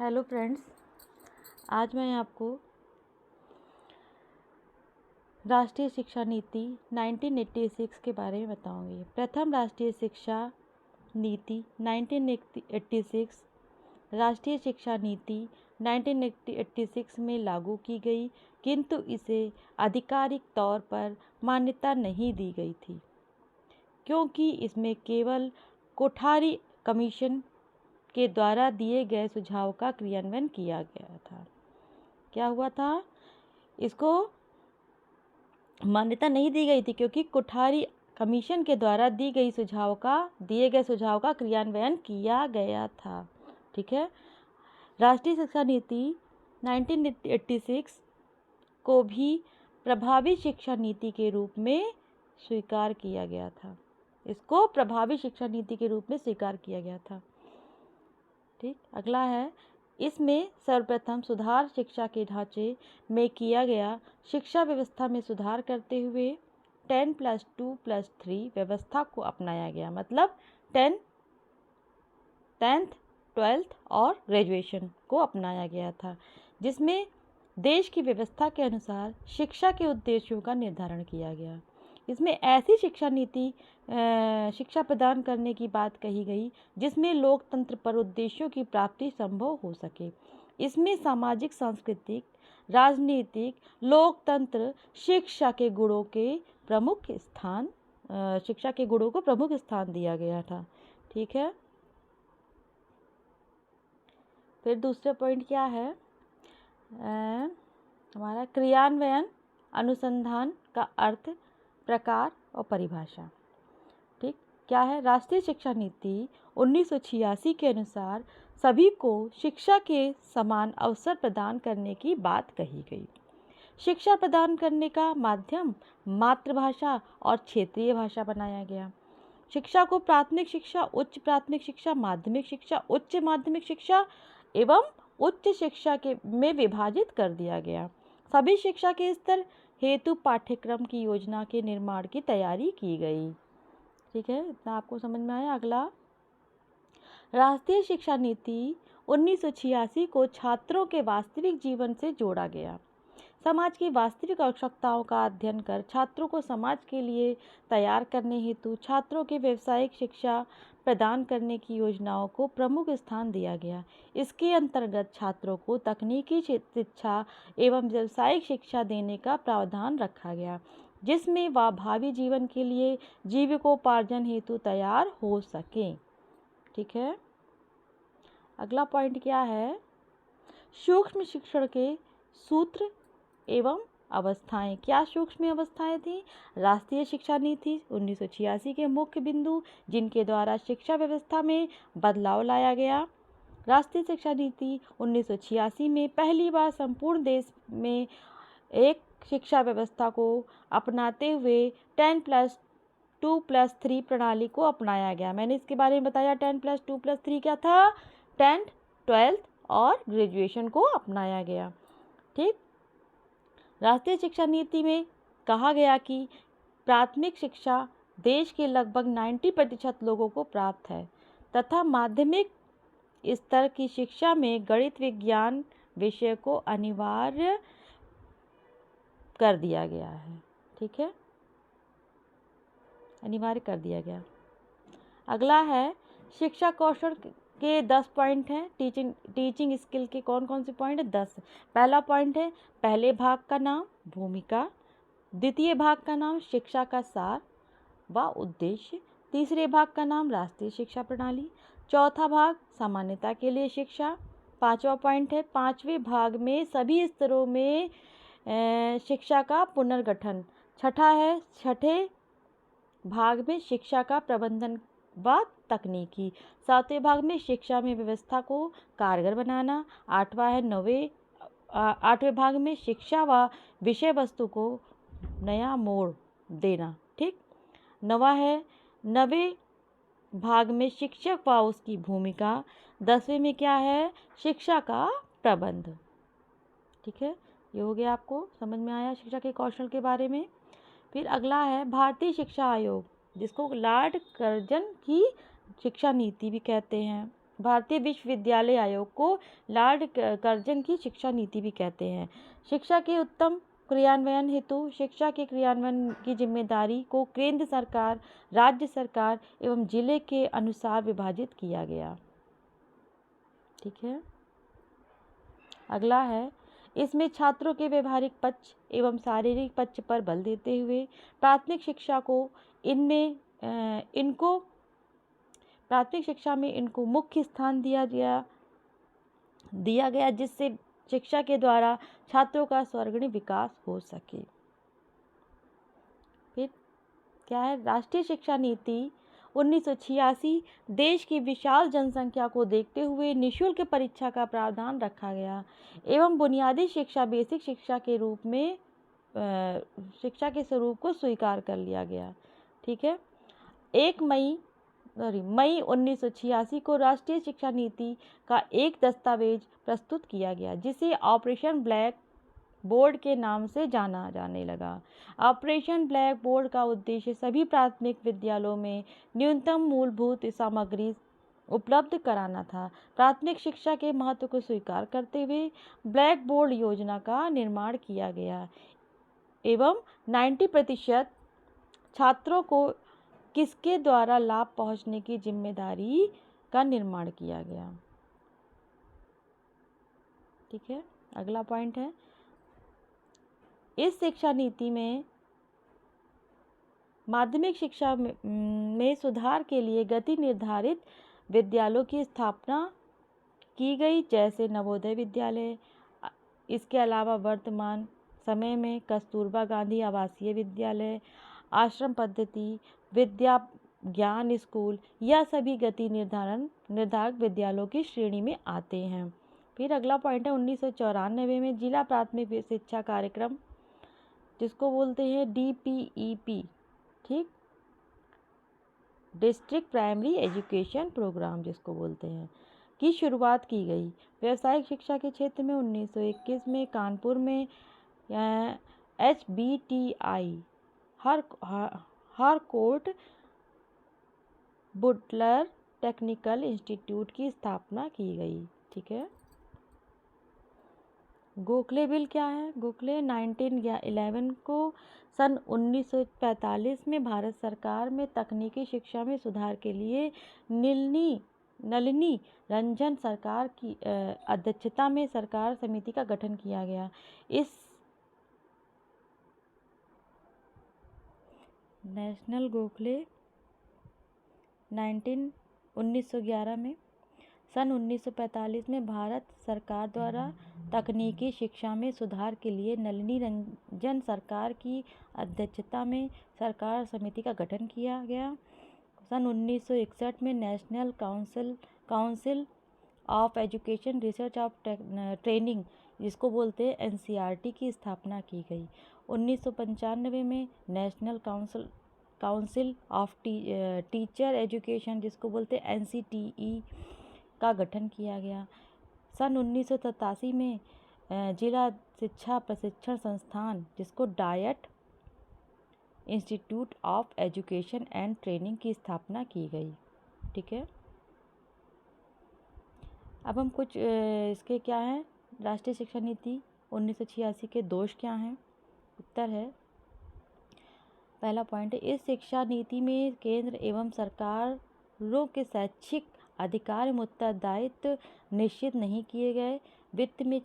Hello friends, आज मैं आपको राष्ट्रीय शिक्षा नीति 1986 के बारे में बताऊंगी। प्रथम राष्ट्रीय शिक्षा नीति 1986 राष्ट्रीय शिक्षा नीति 1986 में लागू की गई, किंतु इसे आधिकारिक तौर पर मान्यता नहीं दी गई थी क्योंकि इसमें केवल कोठारी कमीशन के द्वारा दिए गए सुझाव का क्रियान्वयन किया गया था। क्या हुआ था? इसको मान्यता नहीं दी गई थी क्योंकि कोठारी कमीशन के द्वारा दिए गए सुझाव का क्रियान्वयन किया गया था। ठीक है। राष्ट्रीय शिक्षा नीति 1986 को भी प्रभावी शिक्षा नीति के रूप में स्वीकार किया गया था। इसको प्रभावी शिक्षा नीति के रूप में स्वीकार किया गया था। ठीक। अगला है, इसमें सर्वप्रथम सुधार शिक्षा के ढांचे में किया गया। शिक्षा व्यवस्था में सुधार करते हुए 10+2+3 व्यवस्था को अपनाया गया। मतलब 10th 12th और ग्रेजुएशन को अपनाया गया था, जिसमें देश की व्यवस्था के अनुसार शिक्षा के उद्देश्यों का निर्धारण किया गया। इसमें ऐसी शिक्षा प्रदान करने की बात कही गई जिसमें लोकतंत्र पर उद्देश्यों की प्राप्ति संभव हो सके। इसमें सामाजिक, सांस्कृतिक, राजनीतिक, लोकतंत्र शिक्षा के गुणों को प्रमुख स्थान दिया गया था। ठीक है। फिर दूसरा पॉइंट क्या है? हमारा क्रियान्वयन, अनुसंधान का अर्थ, प्रकार और परिभाषा। ठीक। क्या है? राष्ट्रीय शिक्षा नीति 1986 के अनुसार सभी को शिक्षा के समान अवसर प्रदान करने की बात कही गई। शिक्षा प्रदान करने का माध्यम मातृभाषा और क्षेत्रीय भाषा बनाया गया। शिक्षा को प्राथमिक शिक्षा, उच्च प्राथमिक शिक्षा, माध्यमिक शिक्षा, उच्च माध्यमिक शिक्षा एवं उच्च शिक्षा में विभाजित कर दिया गया। सभी शिक्षा के स्तर हेतु पाठ्यक्रम की योजना के निर्माण की तैयारी की गई। ठीक है, इतना आपको समझ में आया। अगला, राष्ट्रीय शिक्षा नीति 1986 को छात्रों के वास्तविक जीवन से जोड़ा गया। समाज की वास्तविक आवश्यकताओं का अध्ययन कर छात्रों को समाज के लिए तैयार करने हेतु छात्रों के व्यावसायिक शिक्षा प्रदान करने की योजनाओं को प्रमुख स्थान दिया गया। इसके अंतर्गत छात्रों को तकनीकी शिक्षा एवं व्यावसायिक शिक्षा देने का प्रावधान रखा गया, जिसमें वह भावी जीवन के लिए जीविकोपार्जन हेतु तैयार हो सकें। ठीक है। अगला पॉइंट क्या है? सूक्ष्म शिक्षण के सूत्र एवं अवस्थाएं। क्या सूक्ष्म अवस्थाएं थी? राष्ट्रीय शिक्षा नीति 1986 के मुख्य बिंदु जिनके द्वारा शिक्षा व्यवस्था में बदलाव लाया गया। राष्ट्रीय शिक्षा नीति 1986 में पहली बार संपूर्ण देश में एक शिक्षा व्यवस्था को अपनाते हुए 10+2+3 प्रणाली को अपनाया गया। मैंने इसके बारे में बताया। 10+2+3 क्या था? 10th 12th और ग्रेजुएशन को अपनाया गया। ठीक। राष्ट्रीय शिक्षा नीति में कहा गया कि प्राथमिक शिक्षा देश के लगभग 90% लोगों को प्राप्त है तथा माध्यमिक स्तर की शिक्षा में गणित विज्ञान विषय को अनिवार्य कर दिया गया है। ठीक है, अनिवार्य कर दिया गया। अगला है, शिक्षा कौशल के 10 पॉइंट हैं। टीचिंग स्किल के कौन कौन से पॉइंट है? 10। पहला पॉइंट है, पहले भाग का नाम भूमिका, द्वितीय भाग का नाम शिक्षा का सार व उद्देश्य, तीसरे भाग का नाम राष्ट्रीय शिक्षा प्रणाली, चौथा भाग सामान्यता के लिए शिक्षा, पांचवा पॉइंट है, पांचवें भाग में सभी स्तरों में शिक्षा का पुनर्गठन, छठा है, छठे भाग में शिक्षा का प्रबंधन व तकनीकी, सातवें भाग में शिक्षा में व्यवस्था को कारगर बनाना, आठवें भाग में शिक्षा व विषय वस्तु को नया मोड़ देना। ठीक। नवा है, नवे भाग में शिक्षक व उसकी भूमिका, 10वें में क्या है? शिक्षा का प्रबंध। ठीक है, ये हो गया। आपको समझ में आया शिक्षा के कौशल के बारे में। फिर अगला है, भारतीय शिक्षा आयोग, जिसको लॉर्ड कर्जन की शिक्षा नीति भी कहते हैं। भारतीय विश्वविद्यालय आयोग को लॉर्ड कर्जन की शिक्षा नीति भी कहते हैं। शिक्षा के उत्तम क्रियान्वयन हेतु शिक्षा के क्रियान्वयन की जिम्मेदारी को केंद्र सरकार, राज्य सरकार एवं जिले के अनुसार विभाजित किया गया। ठीक है, अगला है, इसमें छात्रों के व्यवहारिक पक्ष एवं शारीरिक पक्ष पर बल देते हुए प्राथमिक शिक्षा में इनको मुख्य स्थान दिया गया जिससे शिक्षा के द्वारा छात्रों का सर्वांगीण विकास हो सके। फिर क्या है, राष्ट्रीय शिक्षा नीति 1986 देश की विशाल जनसंख्या को देखते हुए निःशुल्क परीक्षा का प्रावधान रखा गया एवं बुनियादी शिक्षा बेसिक शिक्षा के रूप में शिक्षा के स्वरूप को स्वीकार कर लिया गया। ठीक है, मई 1986 को राष्ट्रीय शिक्षा नीति का एक दस्तावेज प्रस्तुत किया गया जिसे ऑपरेशन ब्लैक बोर्ड के नाम से जाना जाने लगा। ऑपरेशन ब्लैक बोर्ड का उद्देश्य सभी प्राथमिक विद्यालयों में न्यूनतम मूलभूत सामग्री उपलब्ध कराना था। प्राथमिक शिक्षा के महत्व को स्वीकार करते हुए ब्लैक बोर्ड योजना का निर्माण किया गया एवं 90% छात्रों को किसके द्वारा लाभ पहुंचने की जिम्मेदारी का निर्माण किया गया। ठीक है, अगला पॉइंट है, इस शिक्षा नीति में माध्यमिक शिक्षा में सुधार के लिए गति निर्धारित विद्यालयों की स्थापना की गई जैसे नवोदय विद्यालय। इसके अलावा वर्तमान समय में कस्तूरबा गांधी आवासीय विद्यालय, आश्रम पद्धति, विद्या ज्ञान स्कूल, यह सभी गति निर्धारक विद्यालयों की श्रेणी में आते हैं। फिर अगला पॉइंट है, 1994 में जिला प्राथमिक शिक्षा कार्यक्रम जिसको बोलते हैं DPEP, ठीक, डिस्ट्रिक्ट प्राइमरी एजुकेशन प्रोग्राम जिसको बोलते हैं, की शुरुआत की गई। व्यावसायिक शिक्षा के क्षेत्र में 1921 में कानपुर में HBTI हारकोर्ट बुटलर टेक्निकल इंस्टीट्यूट की स्थापना की गई। ठीक है, गोखले बिल क्या है? गोखले 1911 को सन 1945 में भारत सरकार में तकनीकी शिक्षा में सुधार के लिए नलिनी रंजन सरकार की अध्यक्षता में सरकार समिति का गठन किया गया। इस नेशनल गोखले 1911 में सन 1945 में भारत सरकार द्वारा तकनीकी शिक्षा में सुधार के लिए नलिनी रंजन सरकार की अध्यक्षता में सरकार समिति का गठन किया गया। सन 1961 में national council of education research of training जिसको बोलते हैं NCERT की स्थापना की गई। 1995 में national council of teacher education जिसको बोलते हैं NCTE का गठन किया गया। सन 1987 में जिला शिक्षा प्रशिक्षण संस्थान जिसको diet institute of education and training की स्थापना की गई। ठीक है, अब हम कुछ इसके क्या है, राष्ट्रीय शिक्षा नीति 1986 के दोष क्या हैं? उत्तर है, पहला पॉइंट है, इस शिक्षा नीति में केंद्र एवं सरकारों के शैक्षिक अधिकार एवं उत्तरदायित्व निश्चित नहीं किए गए। वित्त के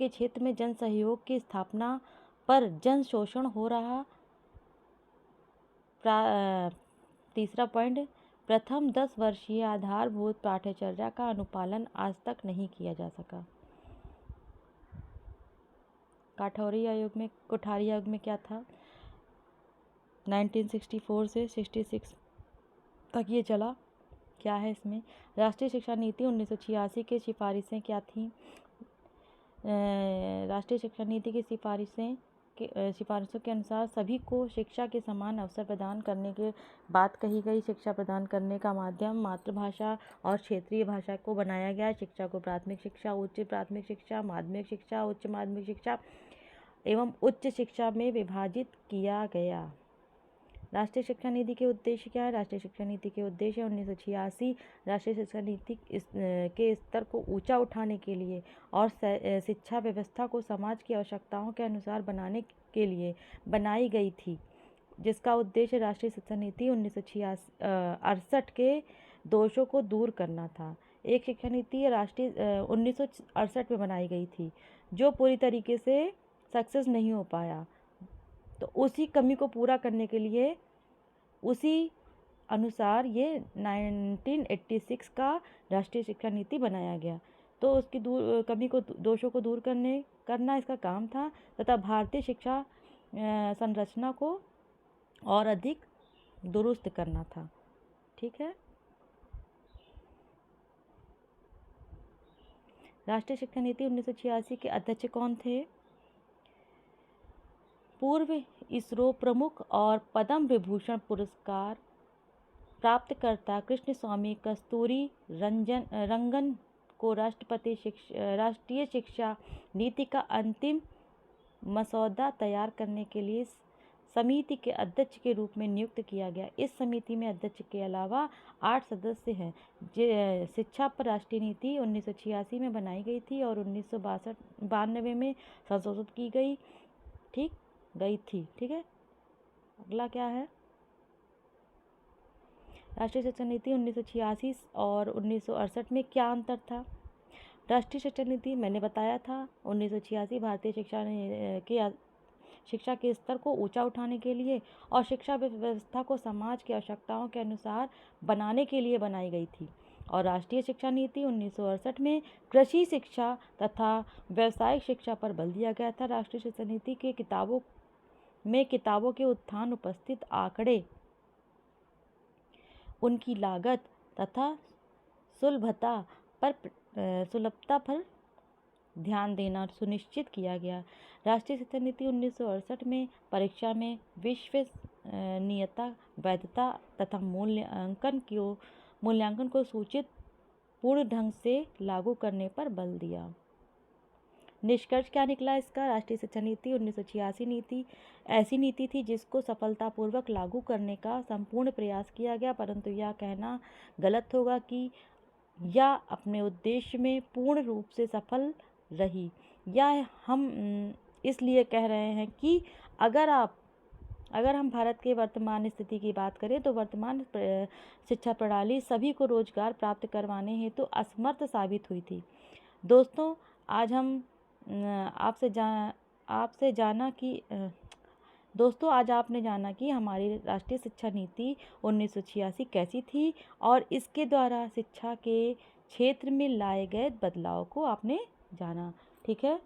क्षेत्र में जन सहयोग की स्थापना पर जन शोषण हो रहा। तीसरा पॉइंट, प्रथम 10 वर्षीय आधारभूत पाठ्यचर्या का अनुपालन आज तक नहीं किया जा सका। कोठारी आयोग में क्या था, 1964 से 66 तक ये चला। क्या है इसमें, राष्ट्रीय शिक्षा नीति 1986 के सिफारिशें क्या थीं? राष्ट्रीय शिक्षा नीति की सिफारिशों के अनुसार सभी को शिक्षा के समान अवसर प्रदान करने की बात कही गई। शिक्षा प्रदान करने का माध्यम मातृभाषा और क्षेत्रीय भाषा को बनाया गया। शिक्षा को प्राथमिक शिक्षा, उच्च प्राथमिक शिक्षा, माध्यमिक शिक्षा, उच्च माध्यमिक शिक्षा एवं उच्च शिक्षा में विभाजित किया गया। राष्ट्रीय शिक्षा नीति के उद्देश्य क्या है? राष्ट्रीय शिक्षा नीति के उद्देश्य 1986 राष्ट्रीय शिक्षा नीति के स्तर को ऊंचा उठाने के लिए और शिक्षा व्यवस्था को समाज की आवश्यकताओं के अनुसार बनाने के लिए बनाई गई थी, जिसका उद्देश्य राष्ट्रीय शिक्षा नीति 1968 के दोषों को दूर करना था। एक शिक्षा नीति राष्ट्रीय 1968 में बनाई गई थी जो पूरी तरीके से सक्सेस नहीं हो पाया, तो उसी कमी को पूरा करने के लिए उसी अनुसार ये 1986 का राष्ट्रीय शिक्षा नीति बनाया गया। तो उसकी कमी को दोषों को दूर करना इसका काम था तथा भारतीय शिक्षा संरचना को और अधिक दुरुस्त करना था। ठीक है। राष्ट्रीय शिक्षा नीति 1986 के अध्यक्ष कौन थे? पूर्व इसरो प्रमुख और पद्म विभूषण पुरस्कार प्राप्तकर्ता कृष्ण स्वामी कस्तूरी रंगन को राष्ट्रीय शिक्षा नीति का अंतिम मसौदा तैयार करने के लिए समिति के अध्यक्ष के रूप में नियुक्त किया गया। इस समिति में अध्यक्ष के अलावा 8 सदस्य हैं। शिक्षा पर राष्ट्रीय नीति 1986 में बनाई गई थी और 1992 में संशोधित की गई थी। ठीक है। अगला क्या है? राष्ट्रीय शिक्षा नीति 1986 और 1968 में क्या अंतर था? राष्ट्रीय शिक्षा नीति मैंने बताया था 1986 भारतीय शिक्षा के स्तर को ऊंचा उठाने के लिए और शिक्षा व्यवस्था को समाज की आवश्यकताओं के अनुसार बनाने के लिए बनाई गई थी। और राष्ट्रीय शिक्षा नीति 1968 में कृषि शिक्षा तथा व्यावसायिक शिक्षा पर बल दिया गया था। राष्ट्रीय शिक्षा नीति के किताबों के उत्थान उपस्थित आंकड़े उनकी लागत तथा सुलभता पर ध्यान देना सुनिश्चित किया गया। राष्ट्रीय शिक्षा नीति 1968 में परीक्षा में विश्वसनीयता, वैधता तथा मूल्यांकन को सूचित पूर्ण ढंग से लागू करने पर बल दिया। निष्कर्ष क्या निकला इसका? राष्ट्रीय शिक्षा नीति 1986 नीति ऐसी नीति थी जिसको सफलतापूर्वक लागू करने का संपूर्ण प्रयास किया गया, परंतु यह कहना गलत होगा कि यह अपने उद्देश्य में पूर्ण रूप से सफल रही। या हम इसलिए कह रहे हैं कि अगर हम भारत के वर्तमान स्थिति की बात करें तो वर्तमान शिक्षा प्रणाली सभी को रोजगार प्राप्त करवाने हेतु असमर्थ साबित हुई थी। दोस्तों, आज हम आज आपने जाना कि हमारी राष्ट्रीय शिक्षा नीति 1986 कैसी थी और इसके द्वारा शिक्षा के क्षेत्र में लाए गए बदलाव को आपने जाना। ठीक है।